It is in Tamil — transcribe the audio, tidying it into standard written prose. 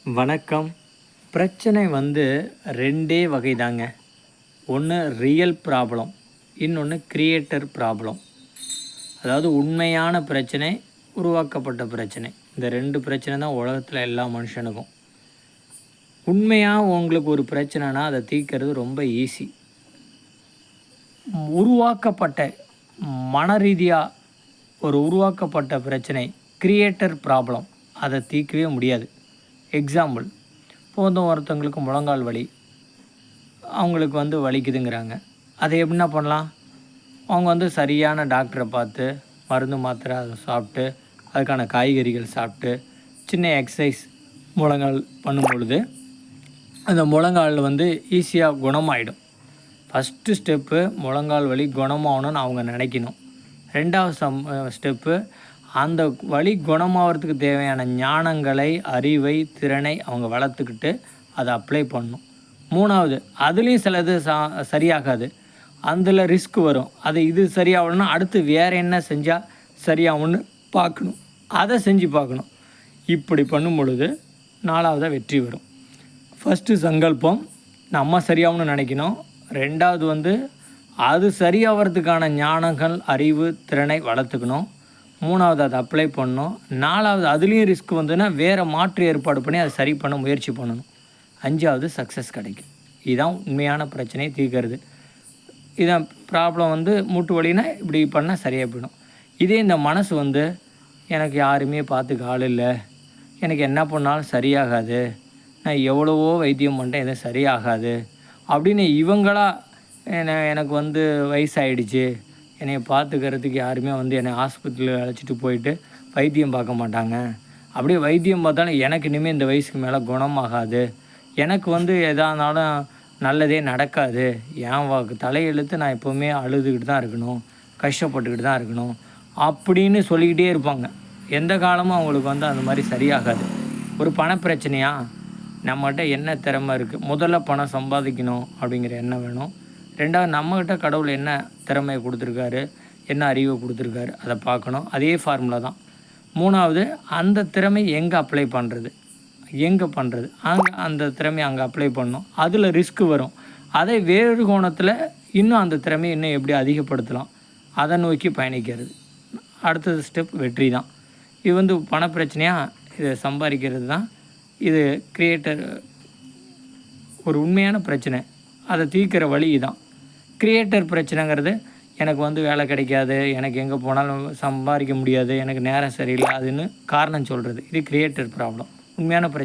வணக்கம். பிரச்சனை ரெண்டே வகை தாங்க. ஒன்று ரியல் ப்ராப்ளம், இன்னொன்று கிரியேட்டர் ப்ராப்ளம். அதாவது உண்மையான பிரச்சனை, உருவாக்கப்பட்ட பிரச்சனை. இந்த ரெண்டு பிரச்சனை தான் உலகத்தில் எல்லா மனுஷனுக்கும். உண்மையாக உங்களுக்கு ஒரு பிரச்சனைனா அதை தீர்க்கிறது ரொம்ப ஈஸி. உருவாக்கப்பட்ட மன ரீதியாக உருவாக்கப்பட்ட பிரச்சனை கிரியேட்டர் ப்ராப்ளம், அதை தீர்க்கவே முடியாது. எக்ஸாம்பிள், போதும் ஒருத்தவங்களுக்கு முழங்கால் வலி, அவங்களுக்கு வலிக்குதுங்கிறாங்க. அதை எப்படின்னா பண்ணலாம்? அவங்க சரியான டாக்டரை பார்த்து மருந்து மாத்திரை அதை சாப்பிட்டு, அதுக்கான காய்கறிகள் சாப்பிட்டு, சின்ன எக்ஸசைஸ் முழங்கால் பண்ணும் பொழுது அந்த முழங்கால் ஈஸியாக குணமாயிடும். ஃபஸ்ட்டு ஸ்டெப்பு முழங்கால் வலி குணமாகணும்னு அவங்க நினைக்கணும். ரெண்டாவது ஸ்டெப்பு அந்த வலி குணமாகறதுக்கு தேவையான ஞானங்களை, அறிவை, திறனை அவங்க வளர்த்துக்கிட்டு அதை அப்ளை பண்ணணும். மூணாவது, அதுலேயும் சிலது சரியாகாது, அதில் ரிஸ்க் வரும். இது சரியாகணும்னா அடுத்து வேறு என்ன செஞ்சால் சரியாகும்னு பார்க்கணும், அதை செஞ்சு பார்க்கணும். இப்படி பண்ணும் பொழுது நாலாவதாக வெற்றி வரும். ஃபஸ்ட்டு சங்கல்பம், நம்ம சரியாகும்னு நினைக்கணும். ரெண்டாவது அது சரியாகிறதுக்கான ஞானங்கள், அறிவு, திறனை வளர்த்துக்கணும். மூணாவது அதை அப்ளை பண்ணணும். நாலாவது அதுலேயும் ரிஸ்க் வேறு மாற்று ஏற்பாடு பண்ணி அதை சரி பண்ண முயற்சி பண்ணணும். அஞ்சாவது சக்ஸஸ் கிடைக்கும். இதுதான் உண்மையான பிரச்சனையை தீர்க்கிறது. இதான் ப்ராப்ளம் மூட்டு வலினா இப்படி பண்ணால் சரியாக போயிடும். இதே இந்த மனசு எனக்கு யாருமே பார்த்துக்க ஆள் இல்லை, எனக்கு என்ன பண்ணாலும் சரியாகாது, நான் எவ்வளவோ வைத்தியம் பண்ணிட்டேன் எதுவும் சரியாகாது அப்படின்னு இவங்களா எனக்கு வயசாகிடுச்சு, என்னை பார்த்துக்கிறதுக்கு யாருமே என்னை ஆஸ்பத்திரியில் அழைச்சிட்டு போயிட்டு வைத்தியம் பார்க்க மாட்டாங்க, அப்படியே வைத்தியம் பார்த்தாலும் எனக்கு இனிமேல் இந்த வயசுக்கு மேலே குணமாகாது, எனக்கு எதாக இருந்தாலும் நல்லதே நடக்காது, என் தலையெழுத்து நான் எப்போவுமே அழுதுகிட்டு தான் இருக்கணும், கஷ்டப்பட்டுக்கிட்டு தான் இருக்கணும் அப்படின்னு சொல்லிக்கிட்டே இருப்பாங்க. எந்த காலமும் அவங்களுக்கு அந்த மாதிரி சரியாகாது. ஒரு பணப்பிரச்சனையா, நம்மகிட்ட என்ன திறமை இருக்குது, முதல்ல பணம் சம்பாதிக்கணும் அப்படிங்கிற எண்ணம் வேணும். ரெண்டாவது, நம்மக்கிட்ட கடவுள் என்ன திறமையை கொடுத்துருக்காரு, என்ன அறிவை கொடுத்துருக்காரு, அதை பார்க்கணும். அதே ஃபார்முலா தான். மூணாவது, அந்த திறமை எங்கே அப்ளை பண்ணுறது, அந்த திறமையை அங்கே அப்ளை பண்ணணும். அதில் ரிஸ்க் வரும். அதை வேறு கோணத்தில் இன்னும் அந்த திறமையை இன்னும் எப்படி அதிகப்படுத்தலாம், அதை நோக்கி பயணிக்கிறது. அடுத்தது ஸ்டெப் வெற்றி தான். இது பணப்பிரச்சனையாக இதை சம்பாதிக்கிறது தான். இது கிரியேட்டர் ஒரு உண்மையான பிரச்சனை, அதை தீர்க்கிற வழி தான். கிரியேட்டர் பிரச்சனைங்கிறது எனக்கு வேலை கிடைக்காது, எனக்கு எங்கே போனாலும் சம்பாதிக்க முடியாது, எனக்கு நேரம் சரியில்லை, அதுன்னு காரணம் சொல்கிறது. இது கிரியேட்டர் ப்ராப்ளம். உண்மையான பிரச்சனை